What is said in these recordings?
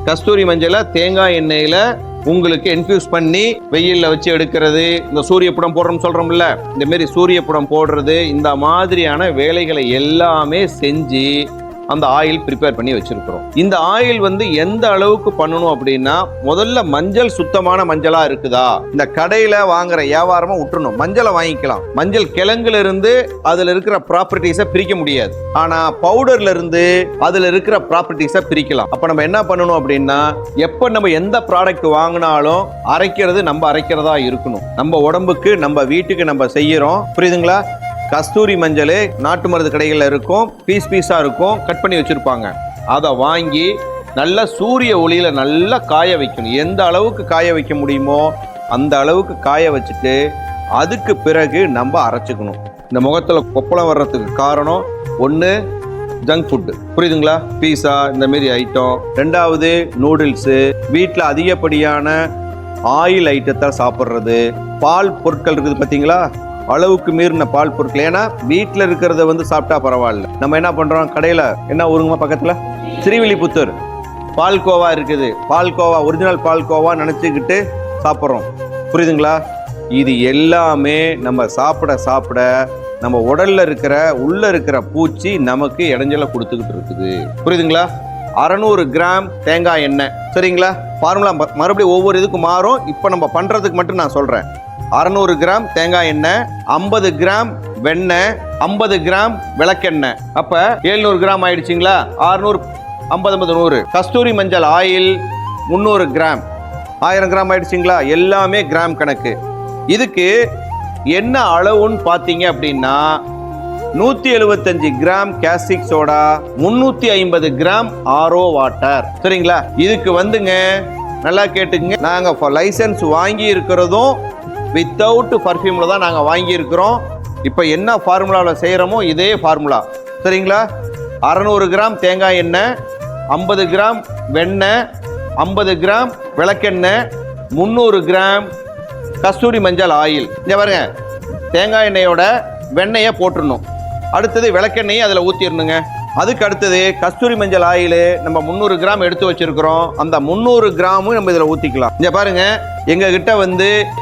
கஸ்தூரி மஞ்சளை தேங்காய் எண்ணெயில உங்களுக்கு இன்ஃபியூஸ் பண்ணி வெயில்ல வச்சு எடுக்கிறது, இந்த சூரிய புடம் போடுறோம்னு சொல்றோம்ல, இந்த மாதிரி சூரிய புடம் போடுறது, இந்த மாதிரியான வேலைகளை எல்லாமே செஞ்சு அந்த ஆயில் ப்ரிப்பேர் பண்ணி வச்சிருக்கிறோம். இந்த ஆயில் எந்த அளவுக்கு பண்ணணும் அப்படின்னா, முதல்ல மஞ்சள் சுத்தமான மஞ்சளா இருக்குதா, இந்த கடையில வாங்குற வியாபாரமா விட்டுறணும். மஞ்சளை வாங்கிக்கலாம், மஞ்சள் கிழங்குல இருந்து அதுல இருக்கிற ப்ராப்பர்ட்டிஸை பிரிக்க முடியாது, ஆனா பவுடர்ல இருந்து அதுல இருக்கிற ப்ராப்பர்ட்டிஸை பிரிக்கலாம். அப்ப நம்ம என்ன பண்ணணும் அப்படின்னா, எப்ப நம்ம எந்த ப்ராடக்ட் வாங்கினாலும் அரைக்கிறது நம்ம அரைக்கிறதா இருக்கணும். நம்ம உடம்புக்கு நம்ம வீட்டுக்கு நம்ம செய்யறோம், புரியுதுங்களா? கஸ்தூரி மஞ்சள் நாட்டு மருந்து கடைகளில் இருக்கும், பீஸ் பீஸாக இருக்கும், கட் பண்ணி வச்சுருப்பாங்க. அதை வாங்கி நல்லா சூரிய ஒளியில் நல்லா காய வைக்கணும். எந்த அளவுக்கு காய வைக்க முடியுமோ அந்த அளவுக்கு காய வச்சுட்டு அதுக்கு பிறகு நம்ம அரைச்சிக்கணும். இந்த முகத்தில் கொப்பளம் வர்றதுக்கு காரணம் ஒன்று ஜங்க் ஃபுட்டு, புரியுதுங்களா? பீஸா இந்த மாரி ஐட்டம். ரெண்டாவது நூடுல்ஸு, வீட்டில் அதிகப்படியான ஆயில் ஐட்டத்தை சாப்பிட்றது, பால் பொருட்கள் இருக்குது பார்த்தீங்களா, அளவுக்கு மீறின பால் பொருட்கள். ஏன்னா வீட்டில் இருக்கிறத சாப்பிட்டா பரவாயில்ல, நம்ம என்ன பண்ணுறோம், கடையில் என்ன ஊருங்கம்மா பக்கத்தில் ஸ்ரீவில்லிபுத்தூர் பால்கோவா இருக்குது, பால்கோவா ஒரிஜினல் பால்கோவா நினச்சிக்கிட்டு சாப்பிட்றோம், புரியுதுங்களா? இது எல்லாமே நம்ம சாப்பிட சாப்பிட நம்ம உடல்ல இருக்கிற உள்ள இருக்கிற பூச்சி நமக்கு இடைஞ்சலை கொடுத்துக்கிட்டு இருக்குது, புரியுதுங்களா? 600 கிராம் தேங்காய் எண்ணெய், சரிங்களா? ஃபார்முலா மறுபடியும் ஒவ்வொரு இதுக்கு மாறும். இப்போ நம்ம பண்ணுறதுக்கு மட்டும் நான் சொல்கிறேன். 600 கிராம் தேங்காய் எண்ணெய், 50 கிராம் வெண்ணெய், 50 கிராம் விளக்கெண்ணெய், அப்ப 700 கிராம் ஆயிடுச்சுங்களா? 600 50 100. கஸ்தூரி மஞ்சள் ஆயில் 300 கிராம், 1000 கிராம் ஆயிடுச்சுங்களா? எல்லாமே கிராம் கணக்கு. இதுக்கு என்ன அளவுன்னு பார்த்தீங்க அப்படின்னா, 175 gram caustic soda, 350 gram RO water, சரிங்களா? இதுக்கு நல்லா கேட்டுங்க, நாங்க லைசன்ஸ் வாங்கி இருக்கிறதும் வித்தவுட் பர்ஃப்யூமில் தான் நாங்கள் வாங்கியிருக்கிறோம். இப்போ என்ன ஃபார்முலாவில் செய்கிறோமோ இதே ஃபார்முலா, சரிங்களா? 600 கிராம் தேங்காய் எண்ணெய், 50 கிராம் வெண்ணெய், 50 கிராம் விளக்கெண்ணெய், 300 கிராம் கஸ்தூரி மஞ்சள் ஆயில். இங்கே பாருங்க, தேங்காய் எண்ணெயோட வெண்ணெயை போட்டுடணும், அடுத்தது விளக்கெண்ணெயை அதில் ஊற்றிடணுங்க. அதுக்கு அடுத்தது கஸ்தூரி மஞ்சள் ஆயில் நம்ம 300 கிராம் எடுத்து வச்சிருக்கிறோம், அந்த 300 கிராமும் நம்ம இதில் ஊற்றிக்கலாம். இங்கே பாருங்க, எங்ககிட்ட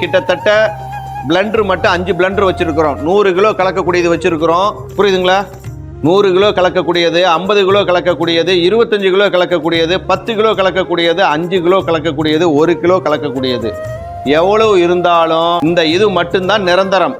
கிட்டத்தட்ட பிளண்டர் மட்டும் 5 பிளண்டர் வச்சிருக்கிறோம். 100 கிலோ கலக்கக்கூடியது வச்சிருக்கிறோம், புரியுதுங்களா? 100 கிலோ கலக்கக்கூடியது, 50 கிலோ கலக்கக்கூடியது, 25 கிலோ கலக்கக்கூடியது, 10 கிலோ கலக்கக்கூடியது, 5 கிலோ கலக்கக்கூடியது, 1 கிலோ கலக்கக்கூடியது. எவ்வளவு இருந்தாலும் இந்த இது மட்டும்தான் நிரந்தரம்.